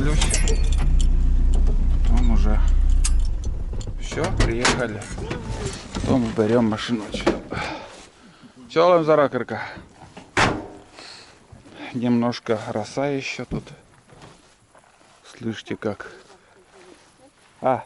ключ. Потом уже все, приехали. Потом берем машину. Челом за ракерка. Немножко роса еще тут. Слышите как? А?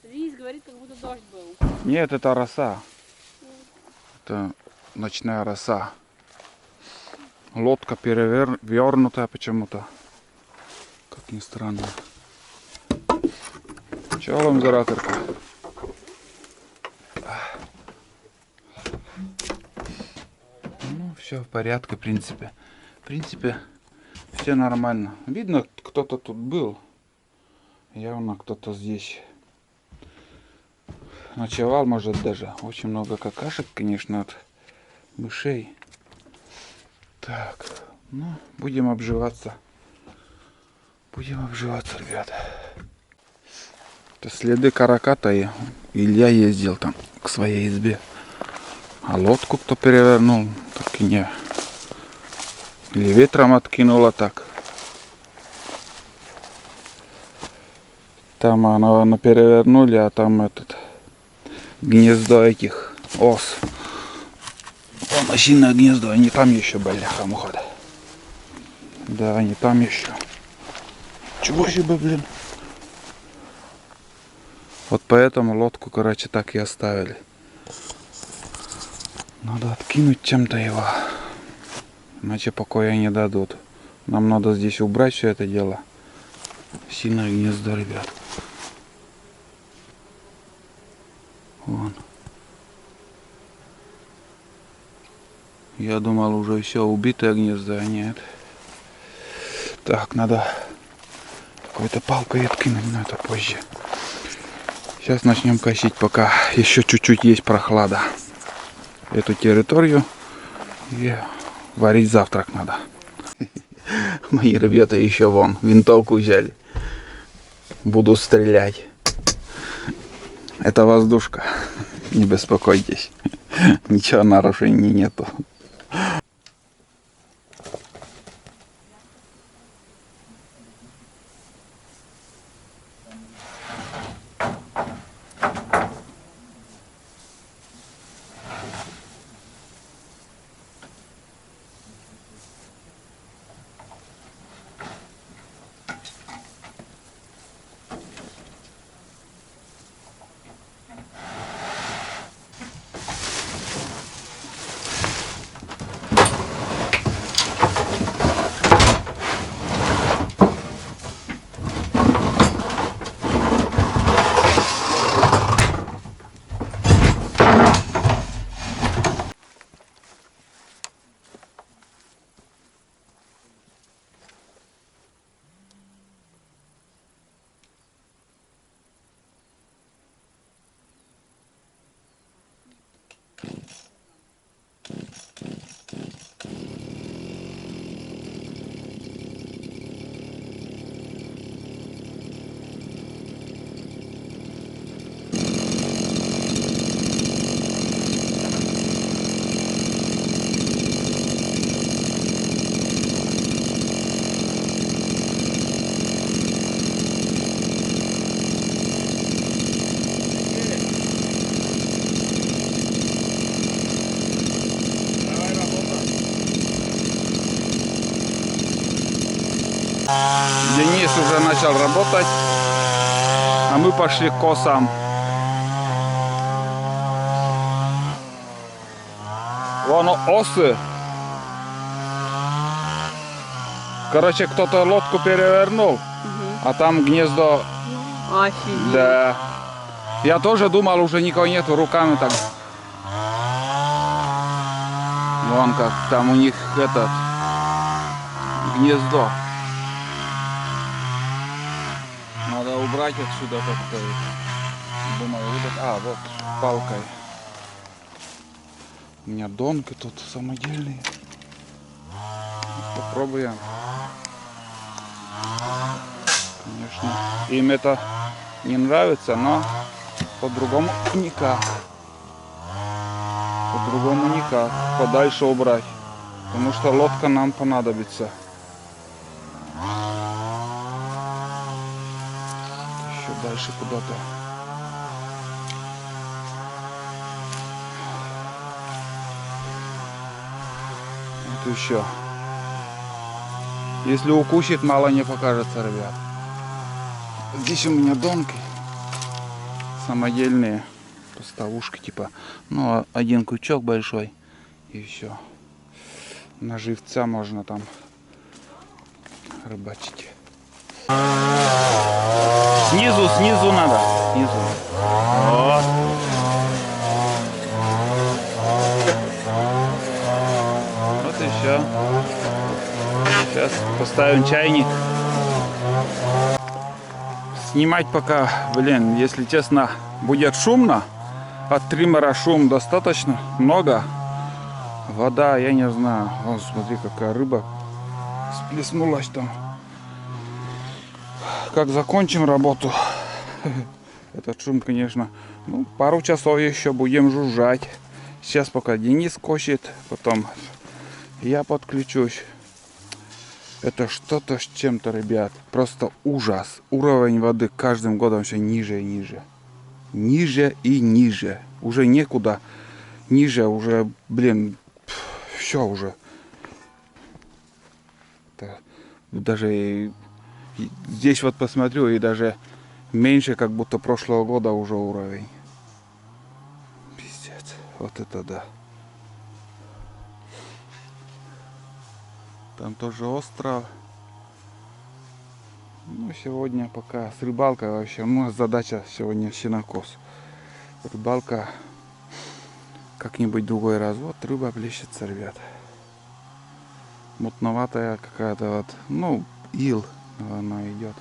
Рис говорит, как будто дождь был. Нет, это роса. Это ночная роса. Лодка перевернутая почему-то. Как ни странно. Челом за ракерка. Ну, все в порядке, в принципе. В принципе, все нормально. Видно, кто-то тут был. Явно кто-то здесь ночевал, может даже. Очень много какашек, конечно, от мышей. Так, ну, будем обживаться. Будем обживаться, ребята. Это следы караката, и Илья ездил там к своей избе. А лодку кто перевернул, так и не. Или ветром откинуло так. Там она перевернули, а там этот гнездо этих ос. Вон осиное гнездо, они там еще, бляха-муха. Да, они там еще. Чего себе, блин. Вот поэтому лодку, короче, так и оставили. Надо откинуть чем-то его. Иначе покоя не дадут. Нам надо здесь убрать все это дело. Синое гнездо, ребят. Вон. Я думал, уже все убитое гнездо, а нет. Так, надо какой-то палкой откинуть, но это позже. Сейчас начнем косить, пока еще чуть-чуть есть прохлада. Эту территорию и варить завтрак надо. Мои ребята еще вон винтовку взяли. Буду стрелять. Это воздушка. Не беспокойтесь. Ничего нарушений нету. Денис уже начал работать, а мы пошли к косам. Вон осы. Короче, кто-то лодку перевернул, а там гнездо. Офигеть. Да. Я тоже думал, уже никого нету, руками так. Вон как, там у них этот гнездо. Надо убрать отсюда как-то. Думаю, вот палкой. У меня донки тут самодельные. Попробуем. Конечно, им это не нравится, но по-другому никак. По-другому никак. Подальше убрать. Потому что лодка нам понадобится. дальше куда-то. Вот еще. Если укусит, мало не покажется, ребят. Здесь у меня донки самодельные поставушки, типа, ну, один крючок большой и все. На живца можно там рыбачить. Снизу надо. Снизу. Вот. Вот и все. Сейчас поставим чайник. Снимать пока, блин, если честно, будет шумно. От триммера шум достаточно много. Вода, я не знаю. Вон, смотри, какая рыба сплеснулась там. Как закончим работу, этот шум, конечно, ну, пару часов еще будем жужжать. Сейчас пока Денис косит, потом я подключусь. Это что-то с чем-то, ребят. Просто ужас. Уровень воды каждым годом все ниже и ниже. Ниже и ниже. Уже некуда. Ниже уже, блин, все уже. Даже здесь вот посмотрю, и даже меньше, как будто прошлого года уже уровень. Пиздец. Вот это да. Там тоже остров. Ну, сегодня пока с рыбалкой вообще. У нас задача сегодня сенокос. Рыбалка как-нибудь другой раз. Вот рыба плещется, ребят. Мутноватая какая-то вот. Ну, ил она идет.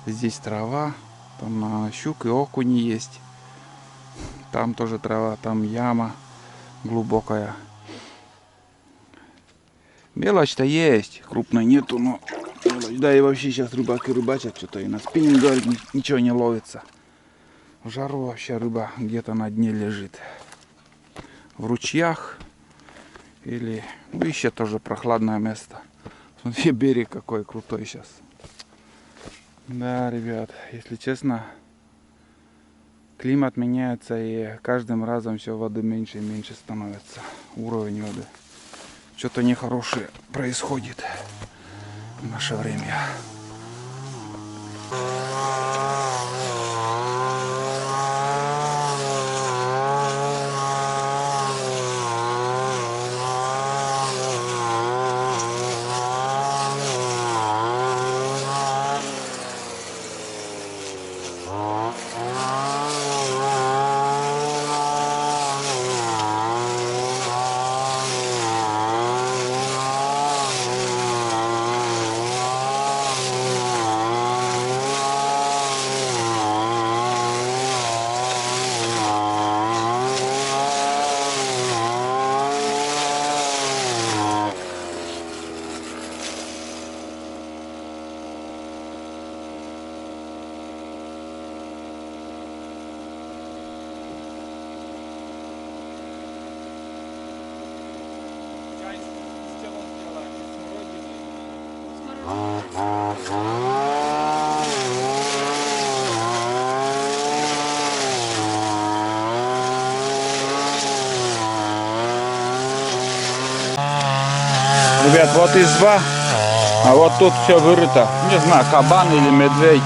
Здесь трава. Там щук и окуни есть. Там тоже трава. Там яма глубокая. Мелочь-то есть, крупной нету, но мелочь. Да и вообще сейчас рыбаки рыбачат, что-то и на спиннинг ничего не ловится. В жару вообще рыба где-то на дне лежит. В ручьях или ну, ищет тоже прохладное место. Смотри, берег какой крутой сейчас. Да, ребят, если честно, климат меняется и каждым разом все воды меньше и меньше становится. Уровень воды. Что-то нехорошее происходит в наше время. Ребят, вот изба, а вот тут все вырыто. Не знаю, кабан или медведь.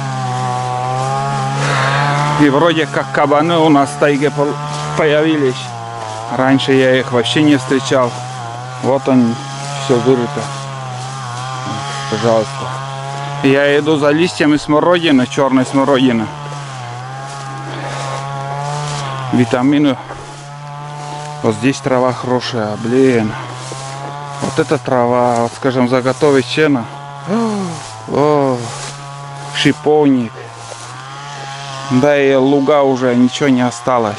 И вроде как кабаны у нас в тайге появились. Раньше я их вообще не встречал. Вот они, все вырыто. Пожалуйста. Я иду за листьями смородины, черной смородины. Витамины. Вот здесь трава хорошая, блин. Вот эта трава, вот скажем, заготовить сено. О, шиповник. Да и луга уже ничего не осталось.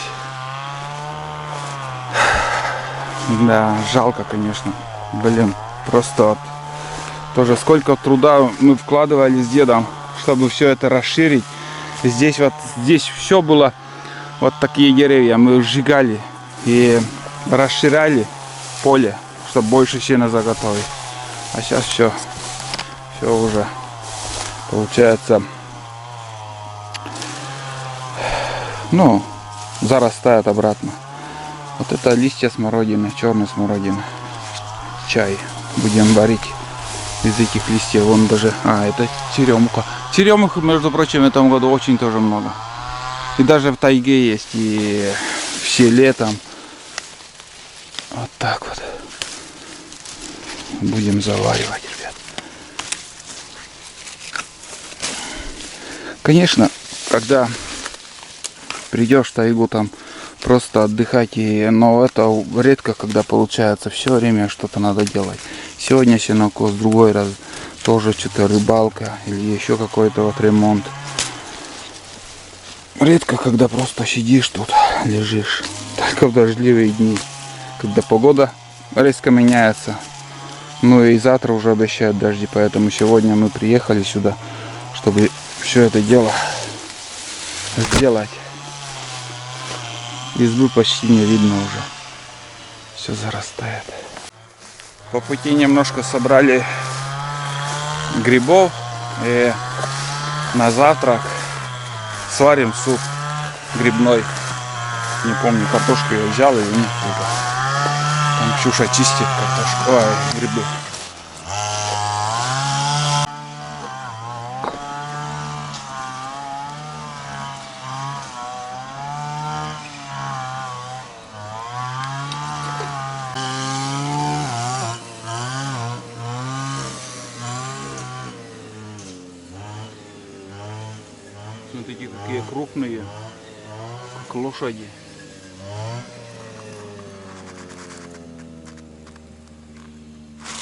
Да, жалко, конечно. Блин, просто вот, тоже сколько труда мы вкладывали с дедом, чтобы все это расширить. Здесь вот, здесь все было, вот такие деревья мы сжигали и расширяли поле, чтобы больше сена заготовить. А сейчас все уже получается ну, зарастает обратно. Вот это листья смородины, черной смородины. Чай будем варить из этих листьев. Вон даже, это черемуха. Черемух, между прочим, в этом году очень тоже много. И даже в тайге есть, и в селе там. Вот так вот. Будем заваривать, ребят. Конечно, когда придешь в тайгу, там просто отдыхать, но это редко, когда получается. Все время что-то надо делать. Сегодня сенокос, другой раз тоже что-то рыбалка или еще какой-то вот ремонт. Редко, когда просто сидишь тут, лежишь. Только в дождливые дни, когда погода резко меняется. Ну и завтра уже обещают дожди, поэтому сегодня мы приехали сюда, чтобы все это дело сделать. Избы почти не видно уже. Все зарастает. По пути немножко собрали грибов. И на завтрак сварим суп грибной. Не помню, картошку я взял или нет. Там Ксюша чистит картошку. Грибы. Смотрите, какие крупные, как лошади.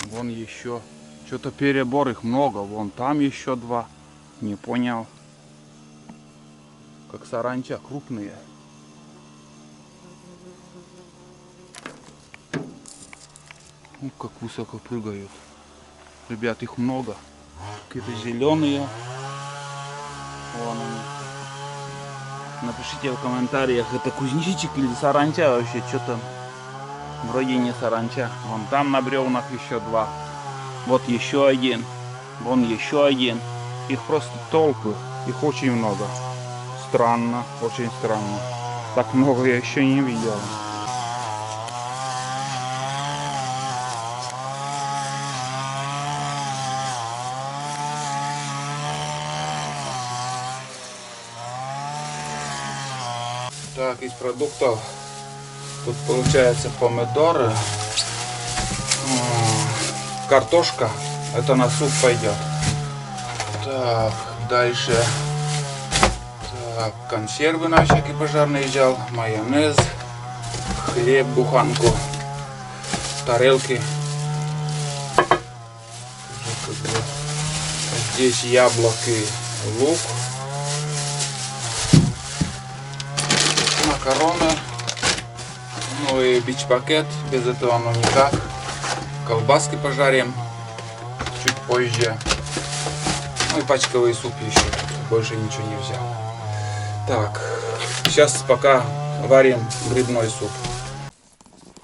Вон еще. Что-то перебор, их много. Вон там еще два. Не понял. Как саранча, крупные. Ну, как высоко прыгают. Ребят, их много. Какие-то зеленые. Вон они. Напишите в комментариях, это кузнечик или саранча вообще, что там. Вроде не саранча. Вон там на бревнах еще два. Вот еще один. Вон еще один. Их просто толпы. Их очень много. Странно, очень странно. Так много я еще не видел. Так, из продуктов тут получается помидоры, картошка, это на суп пойдет. Так, дальше так, консервы на всякий пожарный взял, майонез, хлеб, буханку, тарелки. Здесь яблоки, лук. Макароны, ну и бич-пакет, без этого ну никак. Колбаски пожарим чуть позже. Ну и пачковый суп еще, больше ничего не взял. Так, сейчас пока варим грибной суп.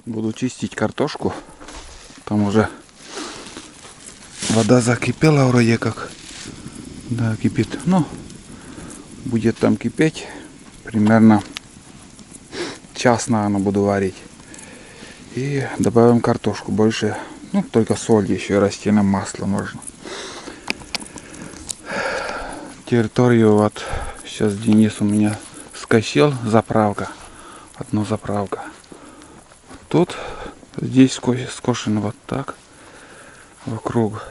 Буду чистить картошку, там уже вода закипела вроде как. Да, кипит, ну будет там кипеть примерно час, наверное, буду варить. И добавим картошку больше. Ну, только соль еще и растительное масло можно. Территорию вот сейчас Денис у меня скосил. Заправка. Одна заправка. Тут, здесь скошено вот так. Вокруг.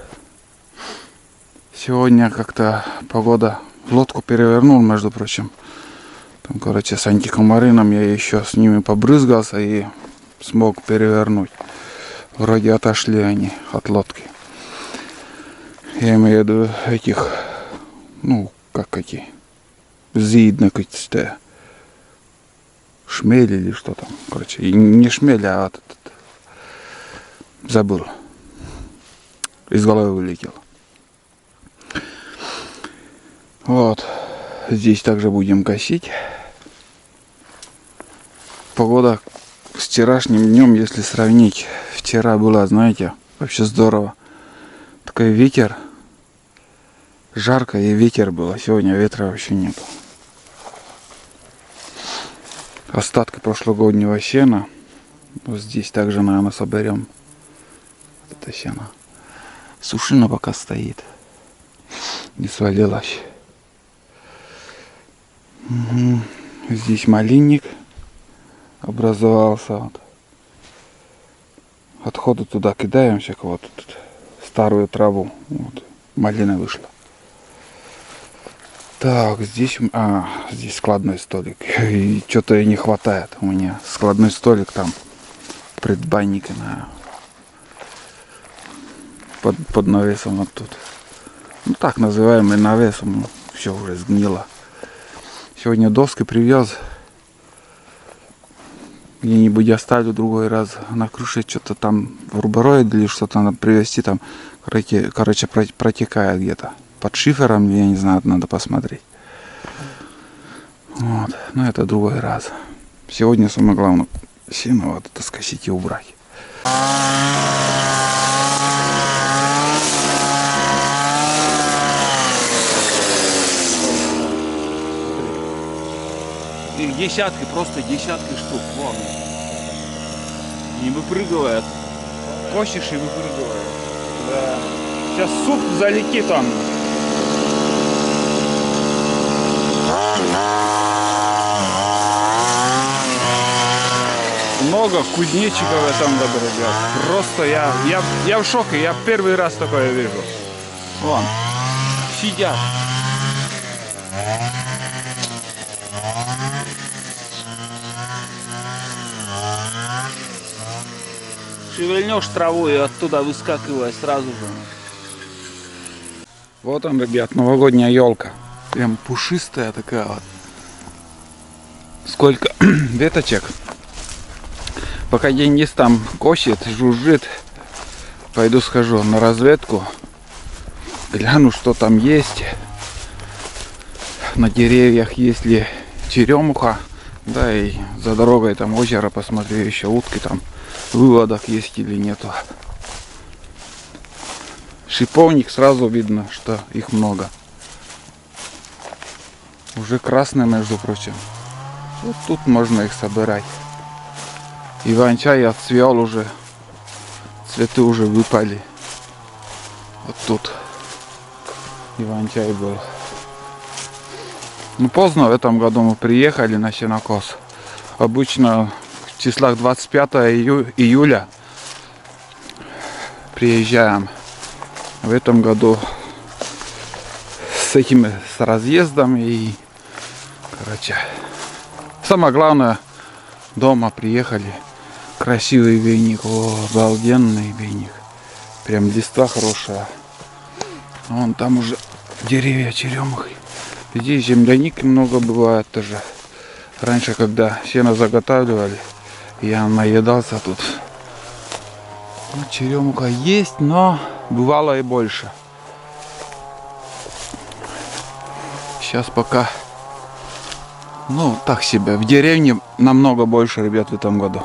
Сегодня как-то погода. Лодку перевернул, между прочим. Там, короче, с антикомарином я еще с ними побрызгался и смог перевернуть. Вроде отошли они от лодки. Я имею в виду этих, ну, как эти, зидно какие-то, шмели или что там. Короче, и не шмели, а вот этот. Забыл. Из головы вылетел. Вот. Здесь также будем косить. Погода с вчерашним днем, если сравнить, вчера было, знаете, вообще здорово. Такой ветер, жарко и ветер было. Сегодня ветра вообще нет. остатки прошлогоднего сена. Вот здесь также, наверное, соберем это сено. Сушина пока стоит. Не свалилась. Угу. Здесь малинник образовался. Вот. Отходы туда кидаем всякого. Тут старую траву. Вот. Малина вышла. Так, здесь, здесь складной столик. И что-то и не хватает у меня. Складной столик там. Предбанника под навесом вот тут. Ну так называемый навесом. Все уже сгнило. Сегодня доски привез. Где-нибудь оставлю другой раз на крыше. Что-то там в рубероид или что-то надо привезти. Там, короче, протекает где-то. Под шифером, я не знаю, надо посмотреть. Вот. Но это другой раз. Сегодня самое главное сено вот это скосить и убрать. Их десятки, просто десятки штук. Вон. Не выпрыгивает. Косишь и выпрыгивает. Да. Сейчас суп залетит он. Много кузнечиков в этом году, ребят. Просто я в шоке. Я первый раз такое вижу. Вон. Сидят. Шевельнешь траву и оттуда выскакивает сразу же. Вот он, ребят, новогодняя елка. Прям пушистая такая вот. Сколько веточек. Пока Денис там косит, жужжит, пойду схожу на разведку. Гляну, что там есть. На деревьях есть ли черемуха. Да, и за дорогой там озеро посмотрю, еще утки там. Выводок есть или нету. Шиповник, сразу видно, что их много. Уже красные, между прочим. Вот тут можно их собирать. Иван-чай отцвел уже. Цветы уже выпали. Вот тут Иван-чай был. Ну, поздно в этом году мы приехали на сенокос. Обычно в числах 25 июля приезжаем. В этом году с разъездом и, короче, самое главное, дома приехали. Красивый веник, обалденный веник. Прям листва хорошая. Вон там уже деревья черемухи. Здесь земляники много бывает тоже. Раньше, когда сено заготавливали, я наедался тут. Ну, черемуха есть, но бывало и больше. Сейчас пока, ну, так себе. В деревне намного больше, ребят, в этом году.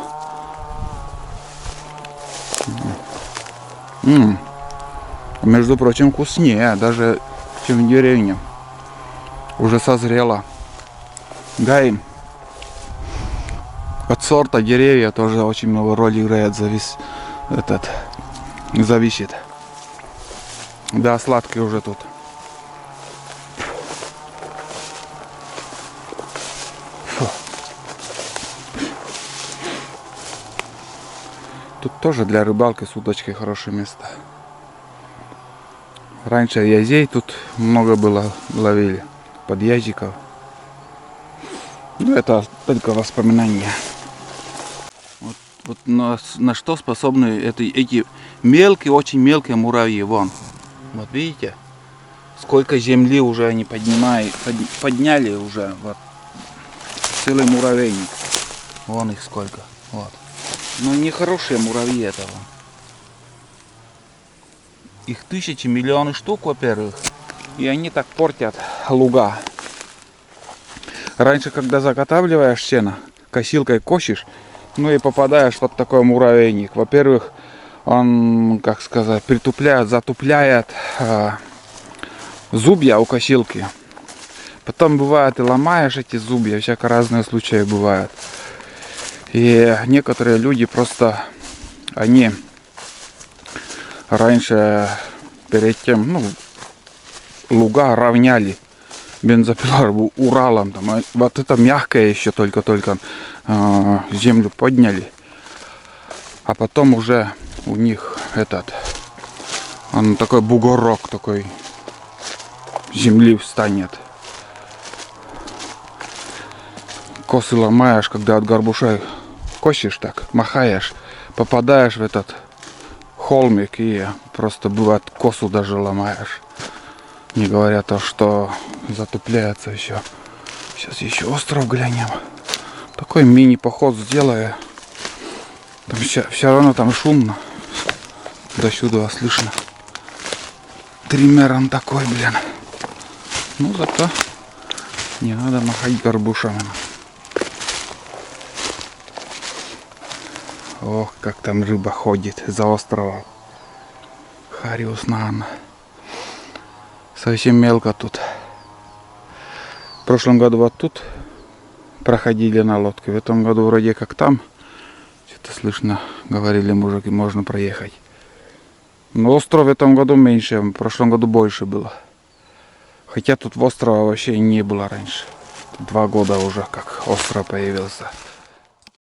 Между прочим, вкуснее даже, чем в деревне. Уже созрело. Да, и от сорта деревья тоже очень много роли играет, зависит. Да, сладкий уже тут. Фу. Тут тоже для рыбалки с удочкой хорошее место. Раньше язей тут много было, ловили. Подъездиков. Ну, это только воспоминания. Вот на что способны эти мелкие, очень мелкие муравьи. Вон. Вот видите? Сколько земли уже они подняли уже. Вот. Целый муравейник. Вон их сколько. Вот. Ну, нехорошие муравьи этого. Их тысячи, миллионы штук, во-первых. И они так портят луга. Раньше, когда заготавливаешь сено, косилкой косишь, ну и попадаешь в вот такой муравейник. Во-первых, он, как сказать, затупляет зубья у косилки. Потом бывает и ломаешь эти зубья, всяко разные случаи бывают. И некоторые люди просто, они раньше перед тем, ну, луга равняли бензопилой Уралом. Там, а вот это мягкое еще только-только землю подняли. А потом уже у них этот, он такой бугорок такой земли встанет. Косы ломаешь, когда от горбуша косишь так, махаешь, попадаешь в этот холмик и просто бывает косу даже ломаешь. Не говоря то, что затупляется еще. Сейчас еще остров глянем. Такой мини-поход сделаю. Там все равно там шумно. До сюда слышно. Триммер он такой, блин. Ну зато не надо махать горбушами. Ох, как там рыба ходит за острова. Хариус Нан. Совсем мелко тут. В прошлом году вот тут проходили на лодке. В этом году вроде как там. Что-то слышно, говорили мужики, можно проехать. Но остров в этом году меньше, в прошлом году больше было. Хотя тут острова вообще не было раньше. 2 года уже как остров появился.